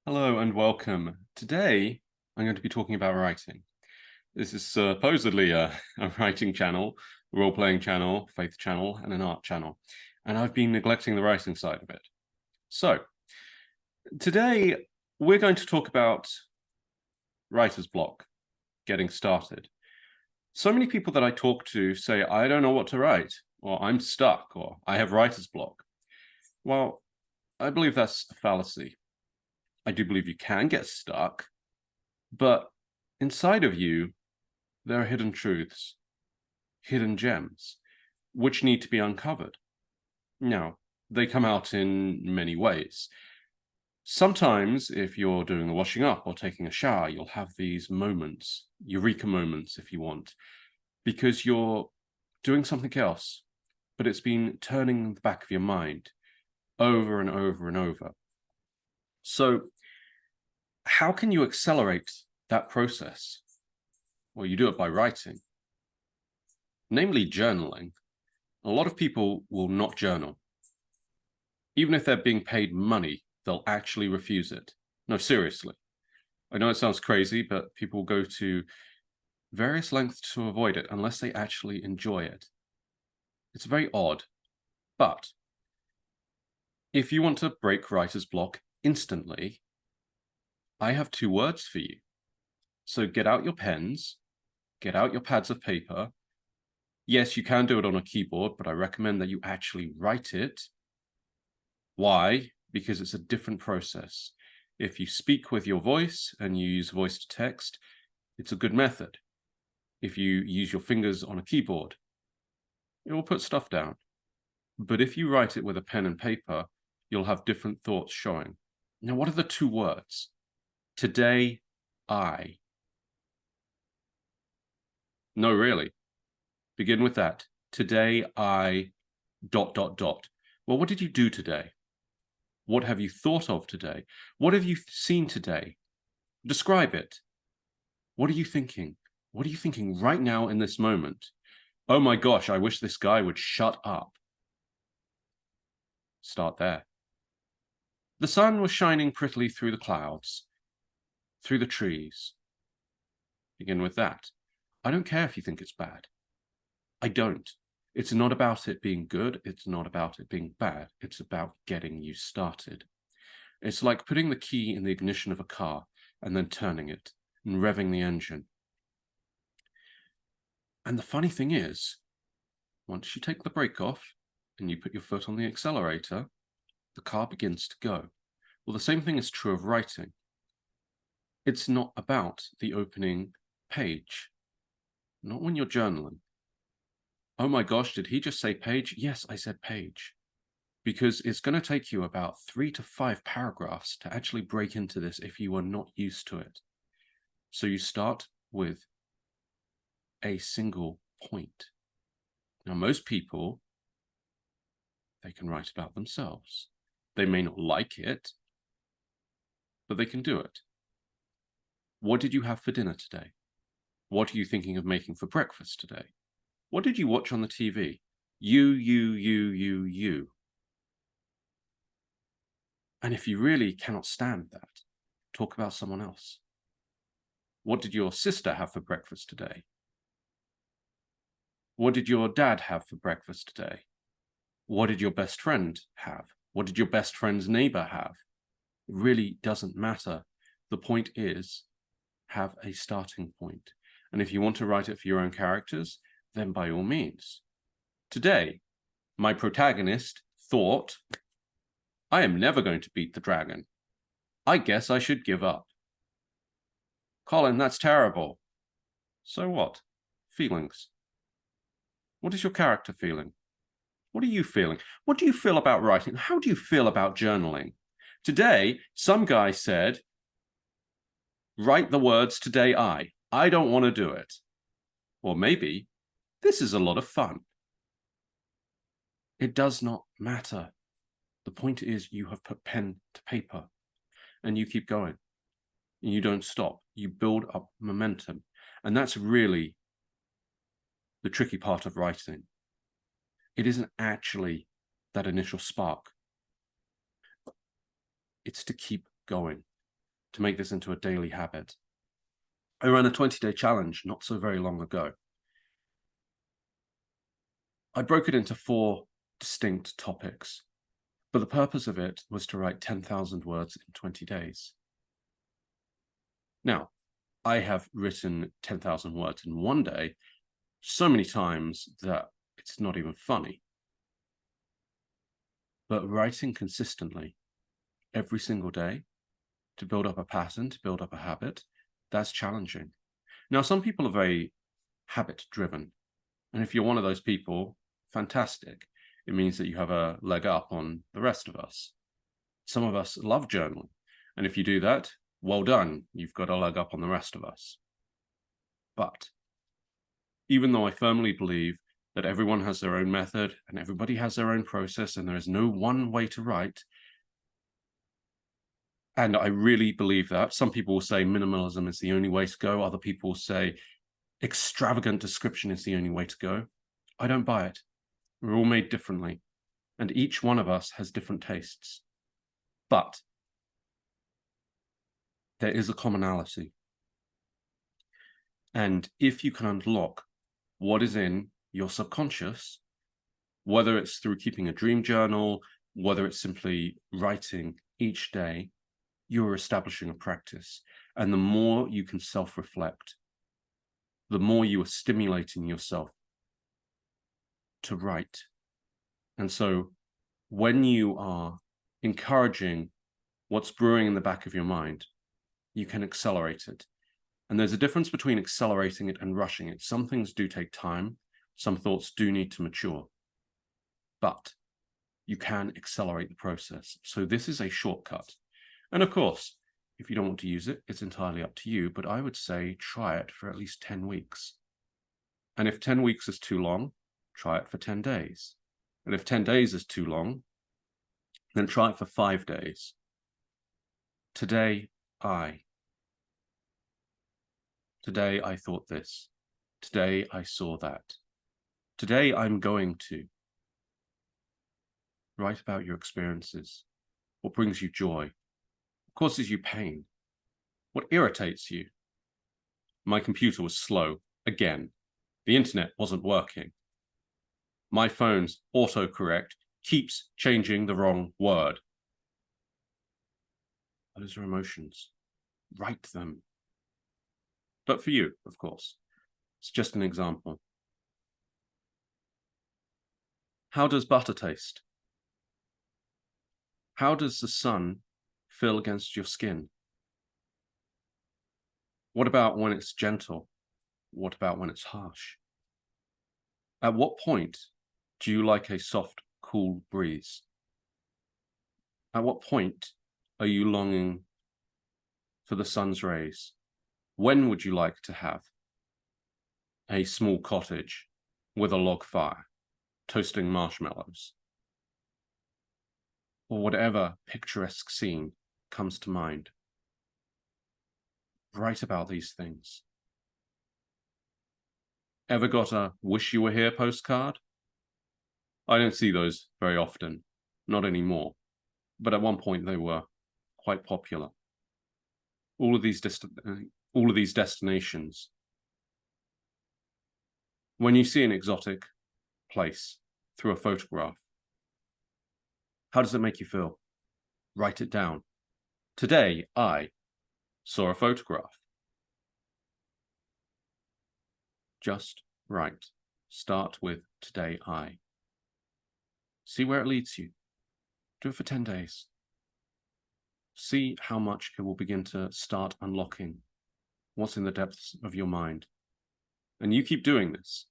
Hello and welcome. Today, I'm going to be talking about writing. This is supposedly a writing channel, a role-playing channel, faith channel, and an art channel. And I've been neglecting the writing side of it. So, today, we're going to talk about writer's block, getting started. So many people that I talk to say, I don't know what to write, or I'm stuck, or I have writer's block. Well, I believe that's a fallacy. I do believe you can get stuck, but inside of you, there are hidden truths, hidden gems, which need to be uncovered. Now, they come out in many ways. Sometimes, if you're doing the washing up or taking a shower, you'll have these moments, eureka moments, if you want, because you're doing something else, but it's been turning the back of your mind over and over and over. So, how can you accelerate that process? Well, you do it by writing, namely journaling. A lot of people will not journal. Even if they're being paid money, they'll actually refuse it. No, seriously. I know it sounds crazy, but people go to various lengths to avoid it unless they actually enjoy it. It's very odd. But if you want to break writer's block instantly, I have 2 words for you. So get out your pens, get out your pads of paper. Yes, you can do it on a keyboard, but I recommend that you actually write it. Why? Because it's a different process. If you speak with your voice and you use voice to text, it's a good method. If you use your fingers on a keyboard, it will put stuff down. But if you write it with a pen and paper, you'll have different thoughts showing. Now, what are the 2 words? Today, I. No, really. Begin with that. Today, I... ... Well, what did you do today? What have you thought of today? What have you seen today? Describe it. What are you thinking? What are you thinking right now in this moment? Oh my gosh, I wish this guy would shut up. Start there. The sun was shining prettily through the clouds, through the trees. Begin with that. I don't care if you think it's bad. I don't. It's not about it being good. It's not about it being bad. It's about getting you started. It's like putting the key in the ignition of a car and then turning it and revving the engine. And the funny thing is, once you take the brake off and you put your foot on the accelerator, the car begins to go. Well, the same thing is true of writing. It's not about the opening page, not when you're journaling. Oh my gosh, did he just say page? Yes, I said page. Because it's going to take you about 3 to 5 paragraphs to actually break into this if you are not used to it. So you start with a single point. Now, most people, they can write about themselves. They may not like it, but they can do it. What did you have for dinner today? What are you thinking of making for breakfast today? What did you watch on the TV? You. And if you really cannot stand that, talk about someone else. What did your sister have for breakfast today? What did your dad have for breakfast today? What did your best friend have? What did your best friend's neighbor have? It really doesn't matter. The point is, have a starting point. And if you want to write it for your own characters, then by all means. Today, my protagonist thought, I am never going to beat the dragon. I guess I should give up. Colin, that's terrible. So what? Feelings. What is your character feeling? What are you feeling? What do you feel about writing? How do you feel about journaling? Today, some guy said, write the words, today I don't want to do it. Or maybe, this is a lot of fun. It does not matter. The point is you have put pen to paper and you keep going and you don't stop. You build up momentum. And that's really the tricky part of writing. It isn't actually that initial spark. It's to keep going. to make this into a daily habit. I ran a 20-day challenge not so very long ago. I broke it into 4 distinct topics, but the purpose of it was to write 10,000 words in 20 days. Now, I have written 10,000 words in one day so many times that it's not even funny. But writing consistently every single day to build up a pattern, to build up a habit, that's challenging. Now, some people are very habit-driven, and if you're one of those people, fantastic. It means that you have a leg up on the rest of us. Some of us love journaling, and if you do that, well done, you've got a leg up on the rest of us. But even though I firmly believe that everyone has their own method and everybody has their own process and there is no one way to write, and I really believe that. Some people will say minimalism is the only way to go. Other people will say extravagant description is the only way to go. I don't buy it. We're all made differently, and each one of us has different tastes. But there is a commonality. And if you can unlock what is in your subconscious, whether it's through keeping a dream journal, whether it's simply writing each day, you're establishing a practice. And the more you can self-reflect, the more you are stimulating yourself to write. And so when you are encouraging what's brewing in the back of your mind, you can accelerate it. And there's a difference between accelerating it and rushing it. Some things do take time. Some thoughts do need to mature. But you can accelerate the process. So this is a shortcut. And of course, if you don't want to use it, it's entirely up to you. But I would say try it for at least 10 weeks. And if 10 weeks is too long, try it for 10 days. And if 10 days is too long, then try it for 5 days. Today I thought this. Today I saw that. Today I'm going to write about your experiences. What brings you joy? What causes you pain? What irritates you? My computer was slow again. The internet wasn't working. My phone's autocorrect keeps changing the wrong word. Those are emotions. Write them. But for you, of course. It's just an example. How does butter taste? How does the sun feel against your skin? What about when it's gentle? What about when it's harsh? At what point do you like a soft, cool breeze? At what point are you longing for the sun's rays? When would you like to have a small cottage with a log fire, toasting marshmallows? Or whatever picturesque scene comes to mind. Write about these things. Ever got a wish you were here postcard? I don't see those very often, not anymore, but at one point they were quite popular. All of these destinations. When you see an exotic place through a photograph, how does it make you feel? Write it down. Today, I saw a photograph. Just write. Start with today, I. See where it leads you. Do it for 10 days. See how much it will begin to start unlocking what's in the depths of your mind. And you keep doing this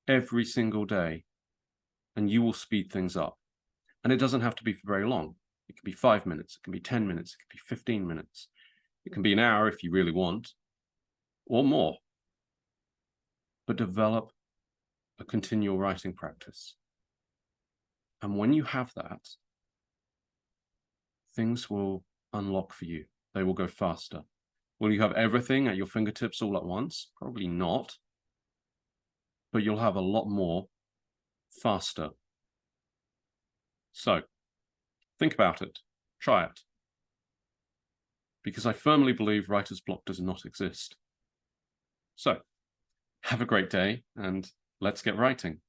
every single day, and you will speed things up. And it doesn't have to be for very long. It can be 5 minutes, it can be 10 minutes, it can be 15 minutes. It can be an hour if you really want, or more. But develop a continual writing practice. And when you have that, things will unlock for you. They will go faster. Will you have everything at your fingertips all at once? Probably not. But you'll have a lot more faster. So, think about it. Try it. because I firmly believe writer's block does not exist. So, have a great day, and let's get writing.